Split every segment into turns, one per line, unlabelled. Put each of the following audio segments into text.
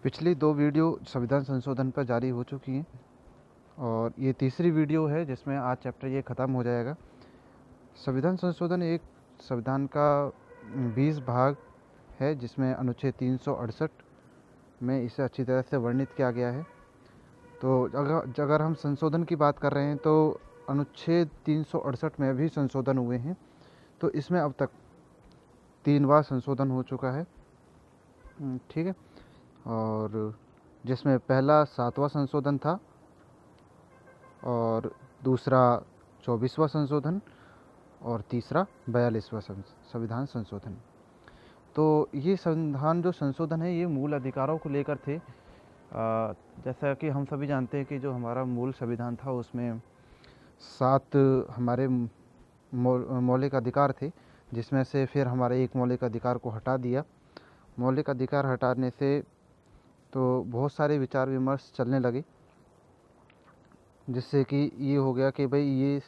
पिछली 2 वीडियो संविधान संशोधन पर जारी हो चुकी हैं और ये तीसरी वीडियो है जिसमें आज चैप्टर ये ख़त्म हो जाएगा। संविधान संशोधन एक संविधान का 20 भाग है जिसमें अनुच्छेद 368 में इसे अच्छी तरह से वर्णित किया गया है। तो अगर हम संशोधन की बात कर रहे हैं तो अनुच्छेद 368 में भी संशोधन हुए हैं। तो इसमें अब तक 3 बार संशोधन हो चुका है। ठीक है। और जिसमें पहला 7वां संशोधन था और दूसरा 24वां संशोधन और तीसरा 42वां संविधान संशोधन। तो ये संविधान जो संशोधन है ये मूल अधिकारों को लेकर थे। जैसा कि हम सभी जानते हैं कि जो हमारा मूल संविधान था उसमें 7 हमारे मौलिक अधिकार थे, जिसमें से फिर हमारे एक मौलिक अधिकार को हटा दिया। मौलिक अधिकार हटाने से तो बहुत सारे विचार विमर्श चलने लगे, जिससे कि ये हो गया कि भाई ये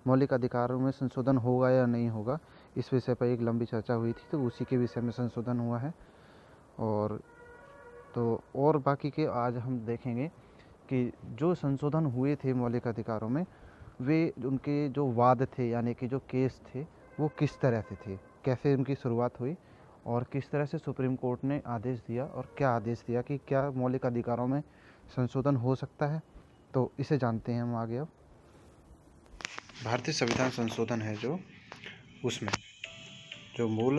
मौलिक अधिकारों में संशोधन होगा या नहीं होगा। इस विषय पर एक लंबी चर्चा हुई थी, तो उसी के विषय में संशोधन हुआ है। और बाकी के आज हम देखेंगे कि जो संशोधन हुए थे मौलिक अधिकारों में, वे उनके जो वाद थे यानी कि जो केस थे वो किस तरह से थे, कैसे उनकी शुरुआत हुई और किस तरह से सुप्रीम कोर्ट ने आदेश दिया और क्या आदेश दिया कि क्या मौलिक अधिकारों में संशोधन हो सकता है। तो इसे जानते हैं हम आगे। अब भारतीय संविधान संशोधन है जो उसमें जो मूल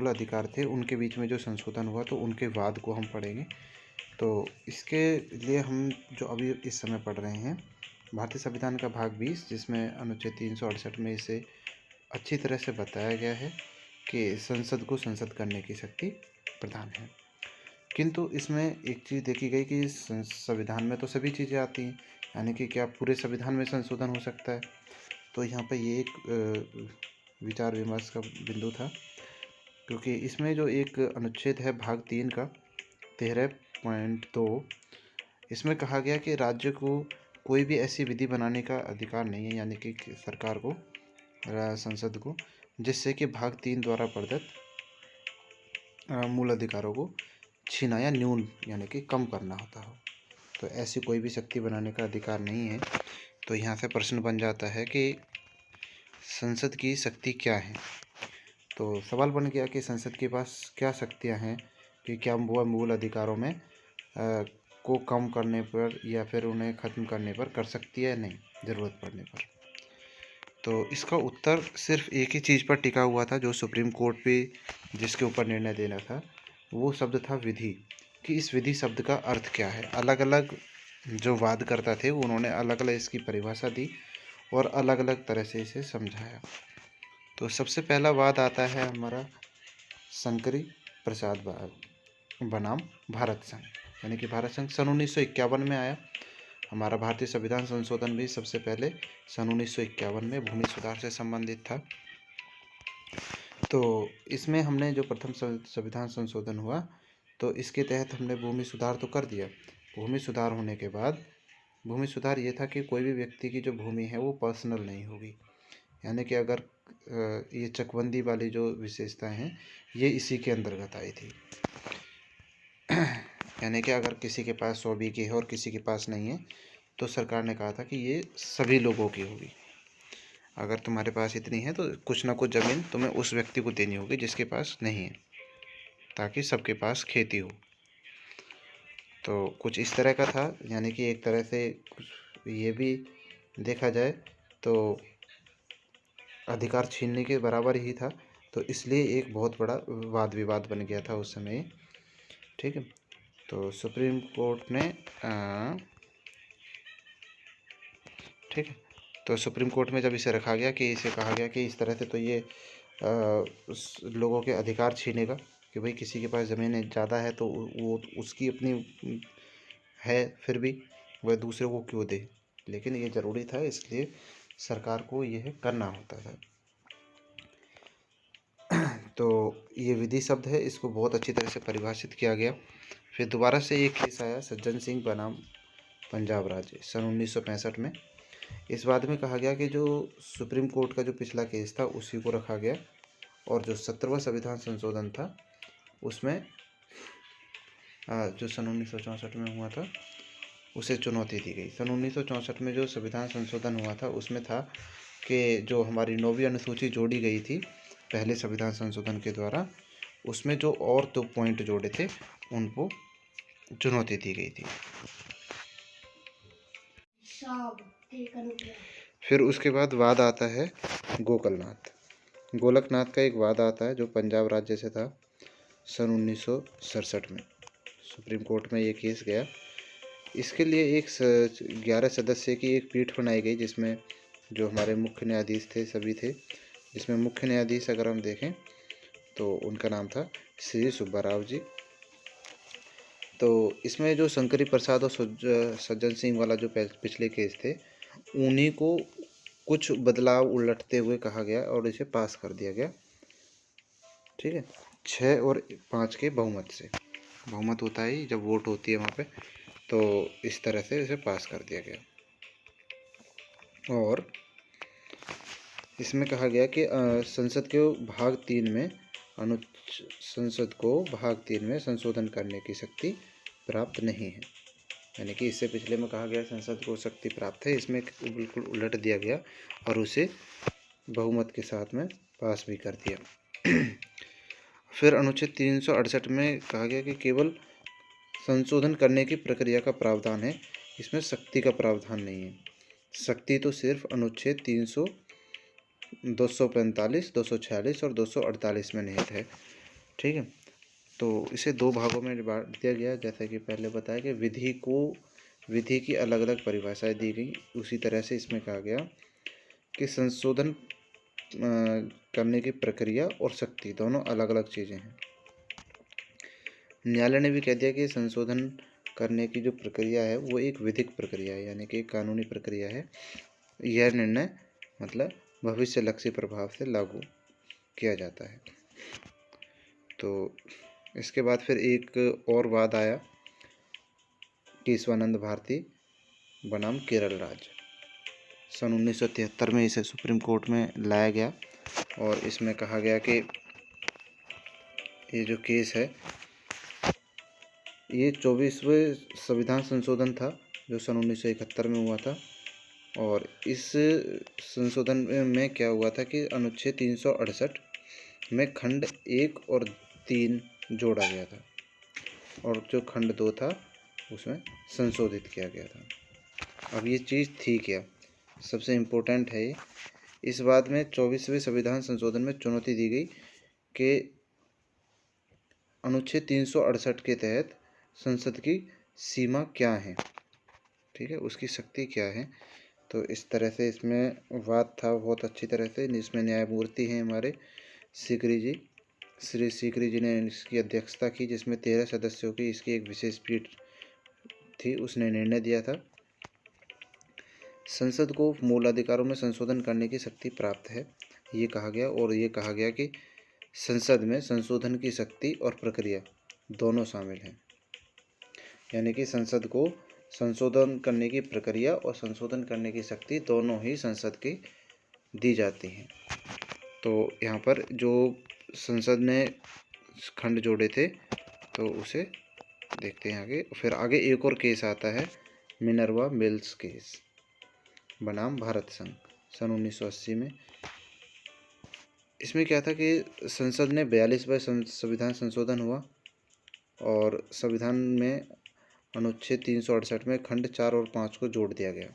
अधिकार थे उनके बीच में जो संशोधन हुआ, तो उनके वाद को हम पढ़ेंगे। तो इसके लिए हम जो अभी इस समय पढ़ रहे हैं भारतीय संविधान का भाग 20, जिसमें अनुच्छेद 368 में इसे अच्छी तरह से बताया गया है कि संसद को संसद करने की शक्ति प्रदान है। किंतु इसमें एक चीज़ देखी गई कि संविधान में तो सभी चीज़ें आती हैं, यानी कि क्या पूरे संविधान में संशोधन हो सकता है। तो यहाँ पे ये एक विचार विमर्श का बिंदु था, क्योंकि इसमें जो एक अनुच्छेद है भाग 3 का 13.2, इसमें कहा गया कि राज्य को कोई भी ऐसी विधि बनाने का अधिकार नहीं है, यानी कि सरकार को, संसद को, जिससे कि भाग 3 द्वारा प्रदत्त मूल अधिकारों को छीना या न्यून यानी कि कम करना होता हो। तो ऐसी कोई भी शक्ति बनाने का अधिकार नहीं है। तो यहाँ से प्रश्न बन जाता है कि संसद की शक्ति क्या है। तो सवाल बन गया कि संसद के पास क्या शक्तियाँ हैं कि क्या वो मूल अधिकारों में को कम करने पर या फिर उन्हें ख़त्म करने पर कर सकती है, नहीं, ज़रूरत पड़ने पर। तो इसका उत्तर सिर्फ एक ही चीज़ पर टिका हुआ था, जो सुप्रीम कोर्ट पे जिसके ऊपर निर्णय देना था, वो शब्द था विधि, कि इस विधि शब्द का अर्थ क्या है। अलग अलग जो वादकर्ता थे उन्होंने अलग अलग इसकी परिभाषा दी और अलग अलग तरह से इसे समझाया। तो सबसे पहला वाद आता है हमारा शंकरी प्रसाद बनाम भारत संघ, यानी कि भारत संघ सन 1951 में आया। हमारा भारतीय संविधान संशोधन भी सबसे पहले सन 1951 में भूमि सुधार से संबंधित था। तो इसमें हमने जो प्रथम संविधान संशोधन हुआ, तो इसके तहत हमने भूमि सुधार तो कर दिया। भूमि सुधार होने के बाद भूमि सुधार ये था कि कोई भी व्यक्ति की जो भूमि है वो पर्सनल नहीं होगी, यानी कि अगर ये चकबंदी वाली जो विशेषताएं हैं ये इसी के अंतर्गत आई थी। यानी कि अगर किसी के पास 100 बीघे है और किसी के पास नहीं है, तो सरकार ने कहा था कि ये सभी लोगों की होगी। अगर तुम्हारे पास इतनी है तो कुछ ना कुछ ज़मीन तुम्हें उस व्यक्ति को देनी होगी जिसके पास नहीं है, ताकि सबके पास खेती हो। तो कुछ इस तरह का था, यानी कि एक तरह से ये भी देखा जाए तो अधिकार छीनने के बराबर ही था। तो इसलिए एक बहुत बड़ा वाद विवाद बन गया था उस समय। ठीक है। तो सुप्रीम कोर्ट ने ठीक है, तो सुप्रीम कोर्ट में जब इसे रखा गया कि इसे कहा गया कि इस तरह से तो ये लोगों के अधिकार छीनेगा, कि भाई किसी के पास ज़मीन ज़्यादा है तो वो उसकी अपनी है, फिर भी वह दूसरे को क्यों दे। लेकिन ये ज़रूरी था, इसलिए सरकार को यह करना होता था। तो ये विधि शब्द है, इसको बहुत अच्छी तरह से परिभाषित किया गया। फिर दोबारा से एक केस आया सज्जन सिंह बनाम पंजाब राज्य सन 1965 में। इस बात में कहा गया कि जो सुप्रीम कोर्ट का जो पिछला केस था उसी को रखा गया, और जो 17वां संविधान संशोधन था उसमें जो सन 1964 में हुआ था उसे चुनौती दी गई। सन 1964 में जो संविधान संशोधन हुआ था उसमें था कि जो हमारी 9वीं अनुसूची जोड़ी गई थी पहले संविधान संशोधन के द्वारा, उसमें जो और 2 पॉइंट जोड़े थे उनको चुनौती दी गई थी। फिर उसके बाद वाद आता है गोकलनाथ। गोलकनाथ का एक वाद आता है जो पंजाब राज्य से था सन 1967 में। सुप्रीम कोर्ट में ये केस गया। इसके लिए एक 11 सदस्य की एक पीठ बनाई गई जिसमें जो हमारे मुख्य न्यायाधीश थे सभी थे। जिसमें मुख्य न्यायाधीश अगर हम देखें तो उनका नाम था श्री सुब्बा राव जी। तो इसमें जो शंकरी प्रसाद और सज्जन सिंह वाला जो पिछले केस थे उन्हीं को कुछ बदलाव उलटते हुए कहा गया और इसे पास कर दिया गया। ठीक है, 6 और 5 के बहुमत से। बहुमत होता है जब वोट होती है वहाँ पे, तो इस तरह से इसे पास कर दिया गया। और इसमें कहा गया कि संसद को भाग 3 में संशोधन करने की शक्ति प्राप्त नहीं है। यानी कि इससे पिछले में कहा गया संसद को शक्ति प्राप्त है, इसमें बिल्कुल उलट दिया गया और उसे बहुमत के साथ में पास भी कर दिया। फिर अनुच्छेद 368 में कहा गया कि केवल संशोधन करने की प्रक्रिया का प्रावधान है, इसमें शक्ति का प्रावधान नहीं है। शक्ति तो सिर्फ अनुच्छेद 245, 246 और 248 में निहित है। ठीक है, तो इसे 2 भागों में बांट दिया गया। जैसा कि पहले बताया कि विधि की अलग अलग परिभाषाएं दी गई, उसी तरह से इसमें कहा गया कि संशोधन करने की प्रक्रिया और शक्ति दोनों अलग अलग चीज़ें हैं। न्यायालय ने भी कह दिया कि संशोधन करने की जो प्रक्रिया है वो एक विधिक प्रक्रिया है, यानी कि एक कानूनी प्रक्रिया है। यह निर्णय मतलब भविष्य लक्ष्य प्रभाव से लागू किया जाता है। तो इसके बाद फिर एक और वाद आया केशवानंद भारती बनाम केरल राज्य। सन 1973 में इसे सुप्रीम कोर्ट में लाया गया और इसमें कहा गया कि ये जो केस है ये 24वें संविधान संशोधन था जो सन 1971 में हुआ था। और इस संशोधन में क्या हुआ था कि अनुच्छेद 368 में खंड 1 और 3 जोड़ा गया था और जो खंड 2 था उसमें संशोधित किया गया था। अब ये चीज़ थी क्या, सबसे इम्पोर्टेंट है ये। इस बात में 24वें संविधान संशोधन में चुनौती दी गई कि अनुच्छेद 368 के तहत संसद की सीमा क्या है, ठीक है, उसकी शक्ति क्या है। तो इस तरह से इसमें वाद था बहुत अच्छी तरह से। इसमें न्यायमूर्ति हैं हमारे सीकरी जी, श्री सीकरी जी ने इसकी अध्यक्षता की, जिसमें 13 सदस्यों की इसकी एक विशेष पीठ थी। उसने निर्णय दिया था संसद को मूल अधिकारों में संशोधन करने की शक्ति प्राप्त है, ये कहा गया। और ये कहा गया कि संसद में संशोधन की शक्ति और प्रक्रिया दोनों शामिल हैं, यानी कि संसद को संशोधन करने की प्रक्रिया और संशोधन करने की शक्ति दोनों ही संसद की दी जाती हैं। तो यहाँ पर जो संसद ने खंड जोड़े थे तो उसे देखते हैं आगे। फिर आगे एक और केस आता है मिनर्वा मिल्स केस बनाम भारत संघ सन 1980 में। इसमें क्या था कि संसद ने 42वें संविधान संशोधन हुआ और संविधान में अनुच्छेद 368 में खंड 4 और 5 को जोड़ दिया गया।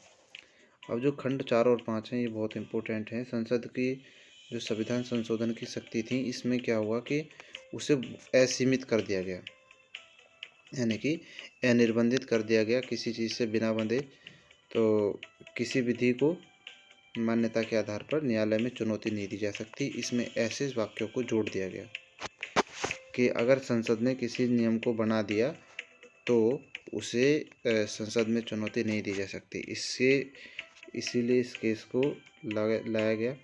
अब जो खंड 4 और 5 हैं ये बहुत इम्पोर्टेंट हैं। संसद की जो संविधान संशोधन की शक्ति थी इसमें क्या हुआ कि उसे असीमित कर दिया गया, यानी कि अनिर्बंधित कर दिया गया, किसी चीज़ से बिना बंधे। तो किसी विधि को मान्यता के आधार पर न्यायालय में चुनौती नहीं दी जा सकती। इसमें ऐसे वाक्यों को जोड़ दिया गया कि अगर संसद ने किसी नियम को बना दिया तो उसे संसद में चुनौती नहीं दी जा सकती। इसीलिए इस केस को लाया गया।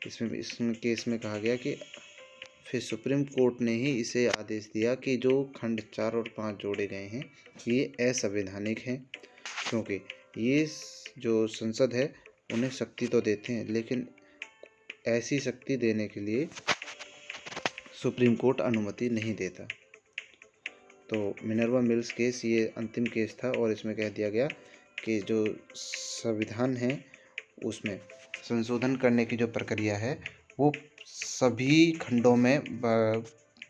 इसमें केस में कहा गया कि फिर सुप्रीम कोर्ट ने ही इसे आदेश दिया कि जो खंड 4 और 5 जोड़े गए हैं ये असंवैधानिक हैं, क्योंकि ये जो संसद है उन्हें शक्ति तो देते हैं लेकिन ऐसी शक्ति देने के लिए सुप्रीम कोर्ट अनुमति नहीं देता। तो मिनर्वा मिल्स केस ये अंतिम केस था और इसमें कह दिया गया कि जो संविधान है उसमें संशोधन करने की जो प्रक्रिया है वो सभी खंडों में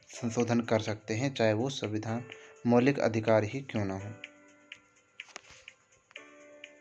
संशोधन कर सकते हैं, चाहे वो संविधान मौलिक अधिकार ही क्यों ना हो।